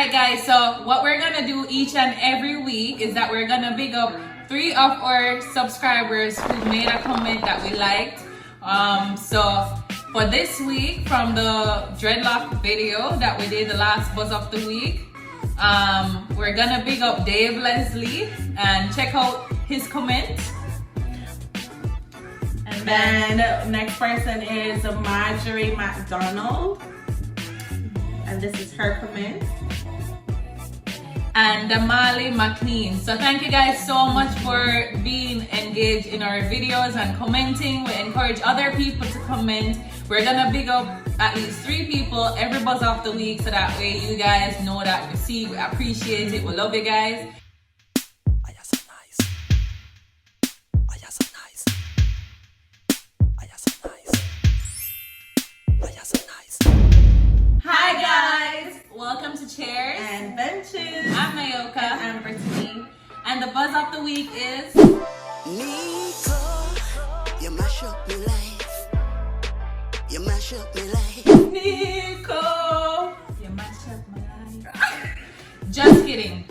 Alright guys, so what we're gonna do each and every week is that we're gonna big up 3 of our subscribers who made a comment that we liked. So for this week, from the dreadlock video that we did the last buzz of the week, we're gonna big up Dave Leslie and check out his comment. And then the next person is Marjorie McDonald. And this is her comment. And Damali McLean. So thank you guys so much for being engaged in our videos and commenting. We encourage other people to comment. We're gonna big up at least 3 people every buzz of the week, so that way you guys know that we see, we appreciate it, we love you guys. Hi guys, welcome to Chairs And Benches. I'm Mayoka. And I'm Brittany. And the buzz of the week is Nico, you mash up my life. You mash up my life. Nico. You mash up my life. Just kidding.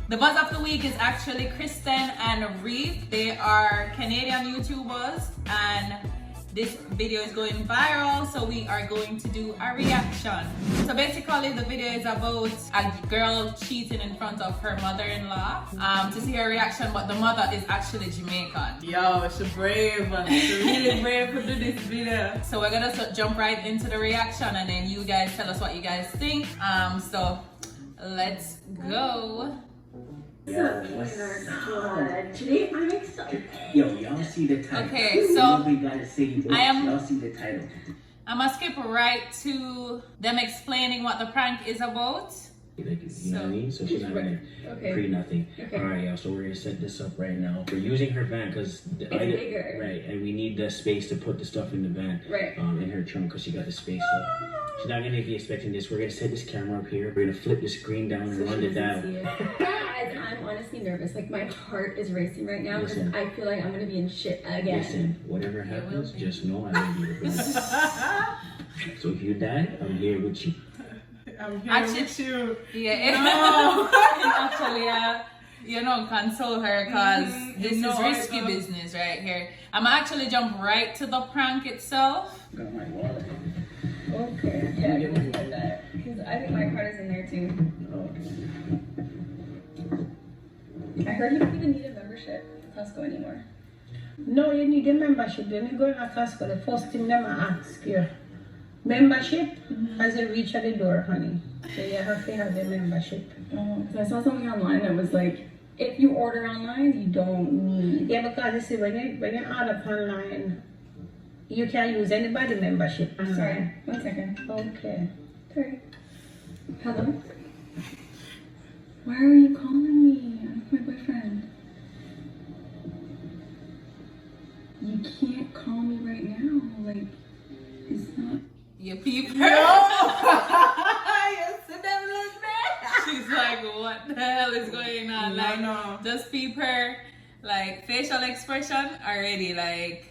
The buzz of the week is actually Kristen and Reafe. They are Canadian YouTubers, and this video is going viral, so we are going to do a reaction. So basically the video is about a girl cheating in front of her mother-in-law to see her reaction, but the mother is actually Jamaican. Yo, she's brave. She's really brave to do this video. So we're gonna jump right into the reaction, and then you guys tell us what you guys think. So let's go. Yeah, today I'm excited. Yo, y'all see the title. Okay, so we gotta say y'all see the title. I'm gonna skip right to them explaining what the prank is about. Like, you know what I mean? So she's not gonna pre nothing. Okay. Alright, y'all, so we're gonna set this up right now. We're using her van because bigger. Right, and we need the space to put the stuff in the van. Right. In her trunk because she got the space. So she's not gonna be expecting this. We're gonna set this camera up here. We're gonna flip the screen down and run the dial. Guys, I'm honestly nervous. Like, my heart is racing right now because Listen. I feel like I'm gonna be in shit again. Listen, whatever happens, just know I love you. So if you die, I'm here with you. I'm here Actually, with you. Yeah, No. actually, you know, console her, because this is risky it's business right here. I'm actually jump right to the prank itself. Got my wallet. Okay. Yeah, I can get that. Because I think my card is in there too. I heard you don't even need a membership at Costco anymore. No, you need a membership. When you go to Costco, the first thing them ask you, membership as you reach at the door, honey. So you have to have the membership. So I saw something online that was like, if you order online, you don't need. Yeah, because you see, when you order online, you can use anybody membership. Sorry, 1 second. Okay. Sorry. Hello? Why are you calling me? I'm my boyfriend. You can't call me right now. Like, it's not. You peep her. Yes, that looks bad. She's like, what the hell is going on? Like, No. just peep her, like, facial expression already, like.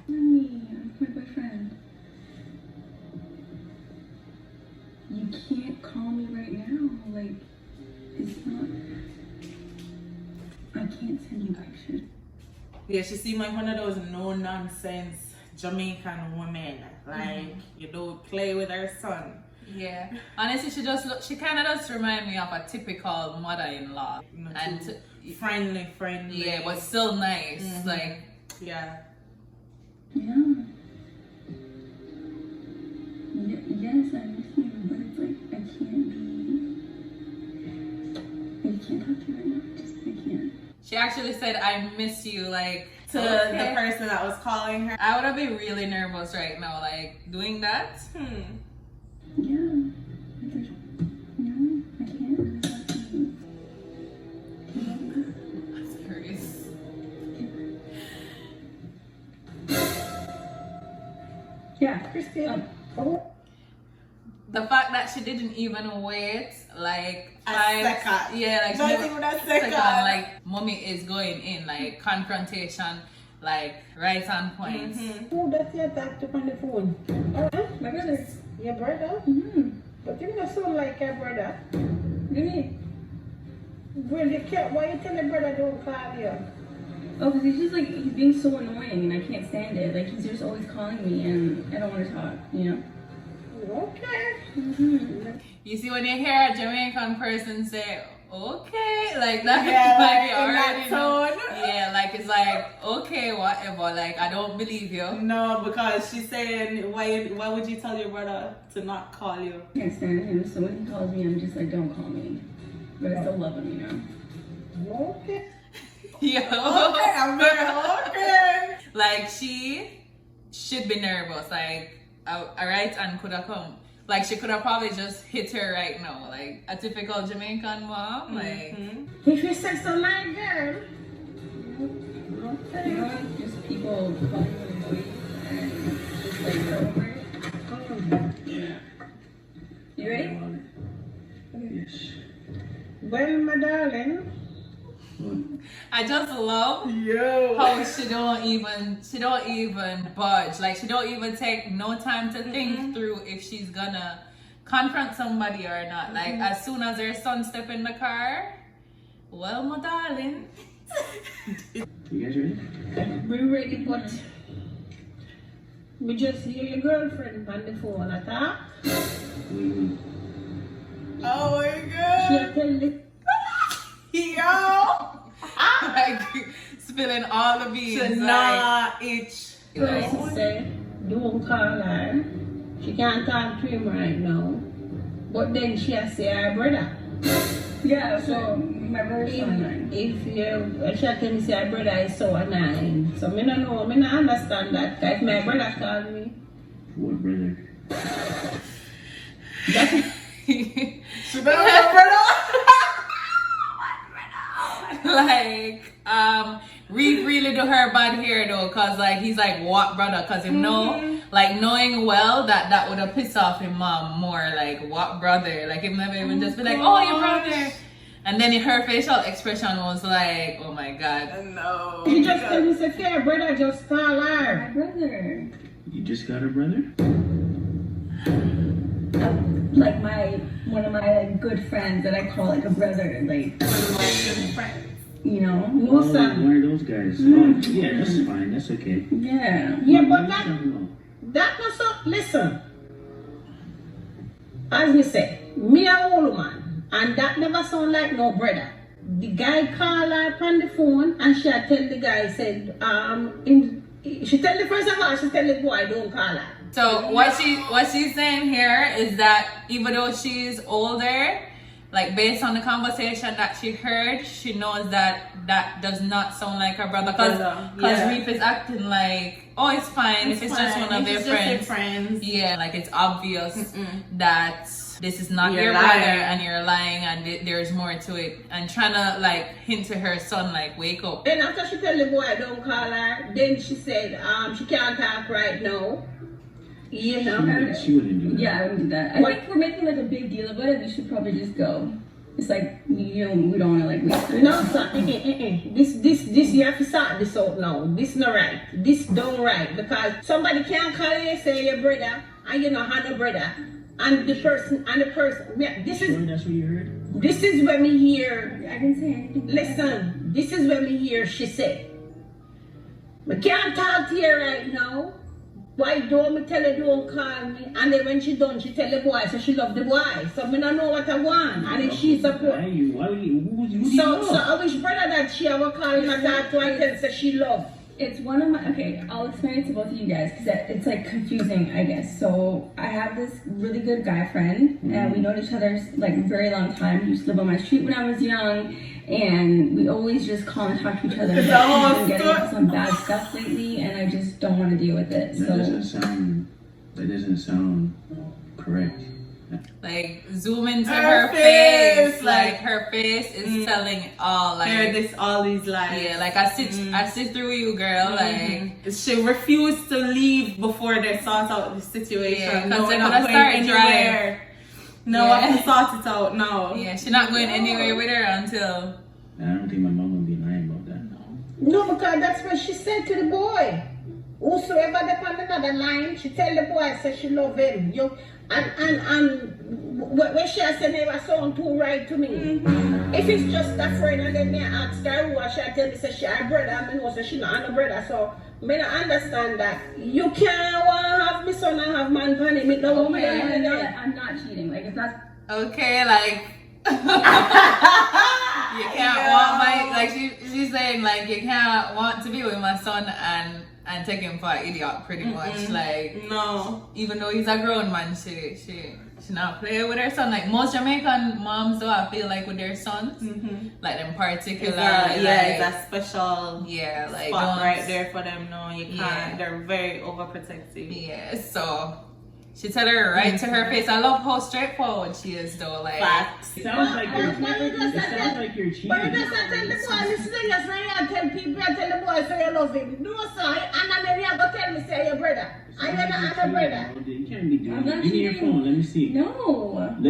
Me, I'm my boyfriend. You can't call me right now. Like, it's not. I can't send you pictures. Yeah, she seemed like one of those no-nonsense Jamaican women. Like, you don't play with her son. Yeah, honestly, she kind of does remind me of a typical mother-in-law, and Friendly. yeah, but still nice. Like, Yeah. Yeah. Yes, I miss you, but it's like, I can't talk to you right now. I can't. she actually said, "I miss you." Like, To okay. the person that was calling her. I would have been really nervous right now, like doing that. Yeah. It's like, no, I can't really talk to you. Serious. Yeah, Christine. The fact that she didn't even wait like A 5 second. yeah, like Not she even a never- second. like mommy is going in, like confrontation, like right on point. Who does your talk to on the phone? My brother. Your brother? Mm-hmm. But you don't sound like your brother. Really? Well, you can't. Why you tell your brother don't call you? Oh, because he's just like, he's being so annoying and I can't stand it. Like, he's just always calling me and I don't want to talk, you know? Okay. You see, when you hear a Jamaican person say, okay, like that, Yeah, like you in that already know. tone. Yeah, like it's like, okay, whatever. Like, I don't believe you. No, because she's saying, why would you tell your brother to not call you? I can't stand him, so when he calls me, I'm just like, don't call me. But I still love him, you know? Okay. Yo. Okay, I'm very okay. Like, she should be nervous. Like, a right hand could have come. Like, she could have probably just hit her right now. Like, a typical Jamaican mom. Like, If you say so, my girl. You know, just people calling me annoying and just like, get over it. Yeah. You ready? Yes. Well, my darling. I just love Yo. how she don't even budge. Like, she don't even take no time to think through if she's gonna confront somebody or not. Like, as soon as her son step in the car, well, my darling. You guys ready? We're ready, but we just hear your girlfriend on the phone attack. Oh my She god. tell the Yo. Like, spilling all the beans. Should Like, not itch. person say, don't call her. She can't talk to him right now. But then she has say her brother. Yeah, so my brother's so annoying. If you, she tell me say her brother is so annoying. So me don't know, me don't understand that. If my brother call me, What brother? Should I brother? like, Reafe really do her bad here though, cause like he's like, what brother? Cause him know, like knowing well that would have pissed off his mom more. Like, what brother? Like, him never even just be like, oh, your brother. And then her facial expression was like, oh my god. No. she just tell me say, "Fair brother, just call My her." brother. You just got a brother? Like one of my like good friends that I call like a brother, like, you know? No, Oh, son. one of those guys. Oh, yeah, that's fine. That's okay. Yeah. Yeah, but No. that was so. Listen, as me say, me a old man, and that never sound like no brother. The guy call her on the phone, and she tell the guy said, she tell the first of all, she tell the boy don't call her. So what she's saying here is that even though she's older, like based on the conversation that she heard, she knows that does not sound like her brother. Because Yeah. Reafe is acting like, oh, it's fine if it's just one of their friends. Yeah, like it's obvious that this is not You're your lying. brother and you're lying and there's more to it. And trying to like hint to her son like, wake up. Then after she tell the boy don't call her, then she said she can't talk right now. You know. She wouldn't do that. Yeah, I would do that. I think we're making like a big deal about it. We should probably just go. It's like, you know, we don't want to like waste it. No, sir. This you have to sort this out now. This not right. This don't right because somebody can't call you and say your brother and you know have no brother and the person. Yeah, this Sure, is that's what you heard? this is when me hear. I didn't say anything. Listen, this is when me hear she say, "I can't talk to you right now. Why don't me tell her don't call me?" And then when she done, she tell the boy so she love the boy. So me don't know what I want. And if she's a Why would you? Who do you so love? I wish brother that she ever call my dad to I tell say she love. It's one of my, okay, I'll explain it to both of you guys because it's like confusing, I guess. So I have this really good guy friend and we know each other like a very long time. He used to live on my street when I was young and we always just call and talk to each other. But he's been getting into some bad stuff lately and I just don't want to deal with it. That doesn't sound correct. Like zoom into Her her face. face, Like her face is telling it all. Like Hear all these lies. yeah, like I sit through you, girl. Like She refused to leave before they sort out the situation. Yeah, 'cause no, they're we're not gonna going start anywhere. No, I Yeah. have to sort it out now. yeah, she's not going anywhere with her until. I don't think my mom would be lying about that. No, because that's what she said to the boy. Whosoever they on another line, she tell the boy say she love him. And when she has said never sound too right to me. If it's just a friend and then me ask her who she tell me say she her brother and me know say she not a brother. So me not understand that. You can't want to have me son and have man pan him. I'm not cheating. Like, it's not. Okay, like you can't want my, like she's saying like you can't want to be with my son and take him for an idiot pretty much. Like, no, even though he's a grown man, she not play with her son. Like most Jamaican moms though, I feel like with their sons, like them particular, it's a special like spot right there for them. No, you can't. Yeah. They're very overprotective. Yeah, so she tell her right to her face. I love how straightforward she is though. Like, Facts. It sounds like you're cheating. But you just tell the boy, listen to yes, I tell people, I tell the boy say you love him. No, sir, and I maybe I go tell me say your brother. I am not a brother. You can't be doing I'm that. not Give me your cheating. phone. Let me see. No. What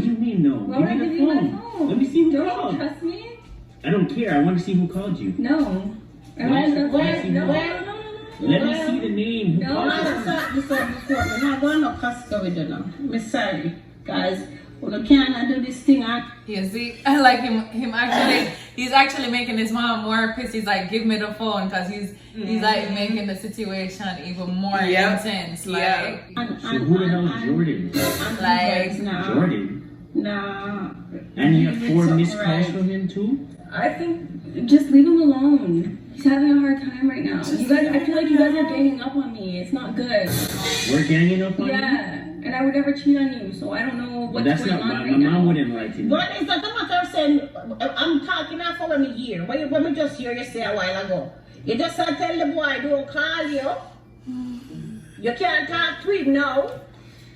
do you mean no? Why would I give you my phone? Let me see who Don't you called. trust me? I don't care. I want to see who called you. No. Let me Well, see the name. Who No. called I'm you? not going to Costco with you now. I'm sorry, guys. We can't do this thing. you see, I like him actually. He's actually making his mom more pissed. He's like, give me the phone, because he's like making the situation even more intense. Like, So who the hell is Jordan? like Jordan? Nah. And you have 4 missed calls Right. from him too? I think just leave him alone. He's having a hard time right now. You guys, I feel like you guys are ganging up on me. It's not good. We're ganging up on you? Yeah. And I would never cheat on you, so I don't know But what's that's going not on my right now. mom wouldn't lie to me. What is that the matter of saying, I'm talking now for when me hear. When me just hear you say a while ago. You just tell the boy, don't call you. You can't talk to him now.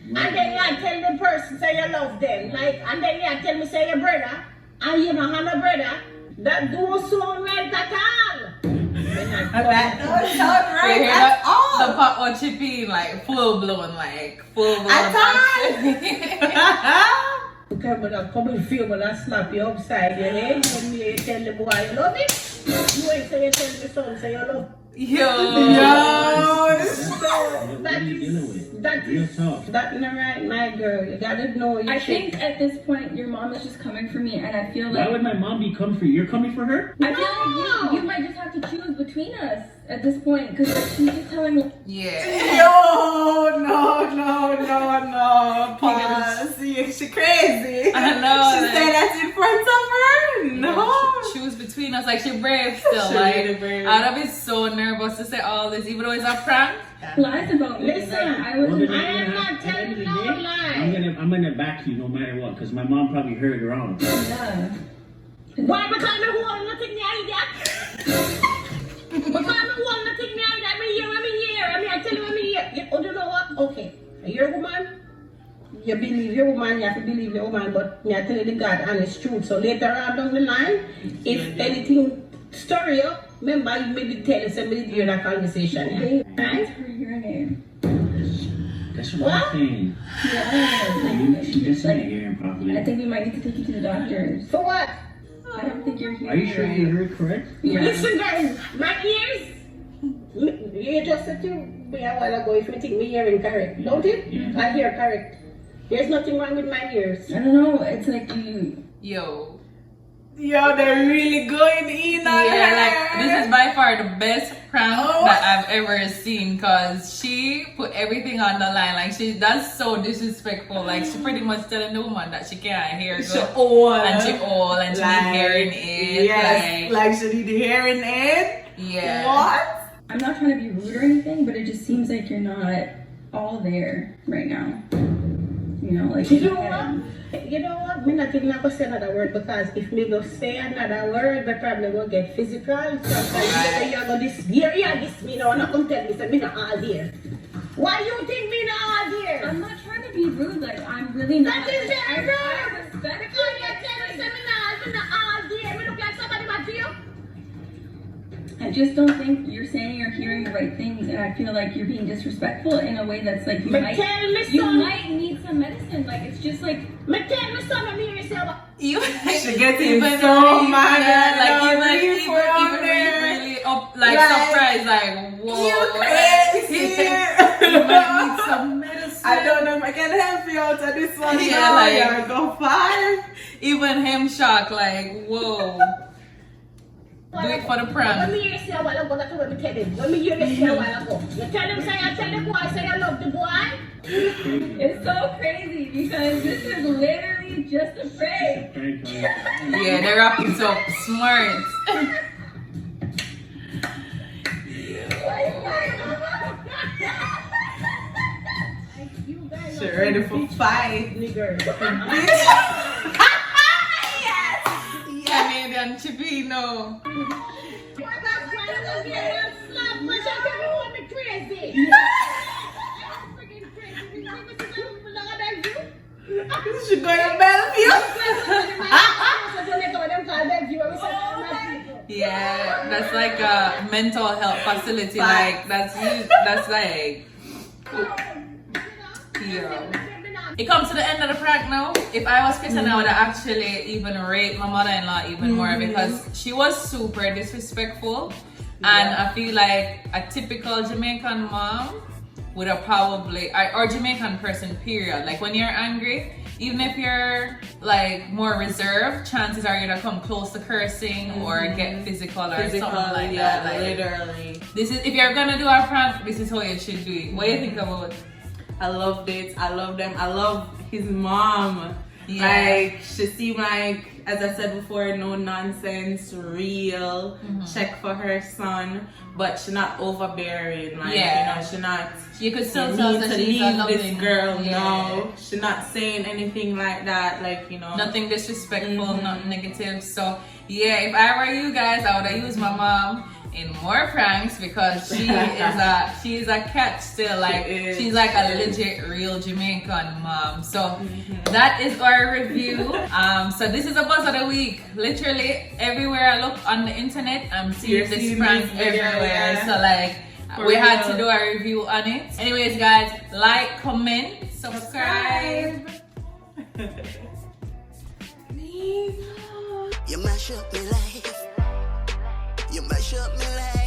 And then you tell the person say you love them. Like, and then you tell me say your brother. And you don't have a brother. That don't sound right at all. That does sound you right. hear That's that? all. The pot or chippy, like full blown. Okay, but I come and feel when I slap you upside your head. When you tell the boy you love him. You ain't say you tell the son say you love him. Yo. What are you dealing with? Real talk. That's not right, my girl. You gotta know your I shit. think at this point your mom is just coming for me, and I feel Why like would my mom be coming for you? You're coming for her? I feel like you might just have to choose between us at this point, because like, she's just telling me. Yeah. Yo, no. Pause. She crazy. I know. She like, say that's in front of her? No. She was between us. Like, she brave still. She like, really brave. I'd be so nervous to say all this, even though it's a prank. Lies about me. Listen, like, I was. Well, then I you're am gonna not have- at the telling end of the no day, lie. I'm gonna back you no matter what, because my mom probably heard it wrong. Yeah. Why because I want nothing me that? Because I want nothing me that. Me here. I tell you me here. Oh, you know what? Okay. You're a woman. You believe your woman, you have to believe your woman, but me I tell you the God honest truth. So later on down the line, if anything stir you, remember you maybe tell us and maybe hear that conversation. Yeah? Thanks Right? for hearing it. That's what I'm saying. Yeah. She just ain't hearing properly. I think we might need to take you to the doctors. For what? I don't think you're hearing. Are you sure you heard correct? Yeah. Listen guys, my ears, you just said to me a while ago if you think me hearing correct, don't it? Yeah. I hear correct. There's nothing wrong with my ears. I don't know. It's like you. Yo. Yo, they're really going in on Yeah, her. like, this is by far the best prank that I've ever seen, because she put everything on the line. Like, that's so disrespectful. Like, she pretty much telling the woman that she can't hear good. She old. And she old and she need hearing aid. Yes, like she need the hearing aid. Yeah. What? I'm not trying to be rude or anything, but it just seems like you're not all there right now. You know, like. You know what? You know what? Me not even going to say another word, because if me go say another word, we probably will get physical. Sometimes you're going to this me now, and I'm going to tell me, say, me not all here. Why you think me not all here? I'm not trying to be rude. Like, I'm really not. That is very I rude. respect Because you tell me, say, me not all here. Me look like somebody but you. I just don't think you're saying or hearing the right things, and I feel like you're being disrespectful in a way that's like you But might. tell me You son. might need some medicine. Like, it's just like. Me tell me son, I'm here, say, You She gets even in so Reafe, mad. yeah, like Reafe even on Reafe there. really up, like Like, surprised, like whoa, you crazy. you might need some medicine. I don't know if I can help you out of this one. Yeah, No, like- you're go far. Even him shocked, like, whoa. Do it for the When prank. me hear say a while ago, that's what me tell him. When me hear this say a while ago, you tell him, say, I tell the boy, say I love the boy. It's so crazy because this is literally just a prank. Yeah, they wrap it up smart. You guys She ready for fight. nigger. Canadian Chipino. She going to Bellevue. Yeah, that's like a mental health facility. Like that's like. Yeah. It comes to the end of the prank now. If I was Kristen, I would have actually even raped my mother-in-law even more because she was super disrespectful. And I feel like a typical Jamaican mom would have probably, or Jamaican person, period. Like when you're angry, even if you're like more reserved, chances are you're gonna come close to cursing or get physical or something like that. Like, literally. this is, if you're gonna do a prank, this is how you should do it. What do you think about it? I love dates. I love them. I love his mom. Yeah. Like, she seemed like, as I said before, no nonsense, real, check for her son, but she not overbearing. Like, Yeah. you know, she not. You could still You tell need that to she's leave a this loving girl. yeah. No, she not saying anything like that. Like, you know, Nothing disrespectful, nothing negative. So yeah, if I were you guys, I would have used my mom in more pranks because she is a catch still. Like she's like a legit real Jamaican mom. So that is our review. So this is a buzz of the week. Literally everywhere I look on the internet, I'm seeing this prank everywhere. So like we had to do a review on it. Anyways, guys, like, comment, subscribe. You mash up my life. You mash up my life.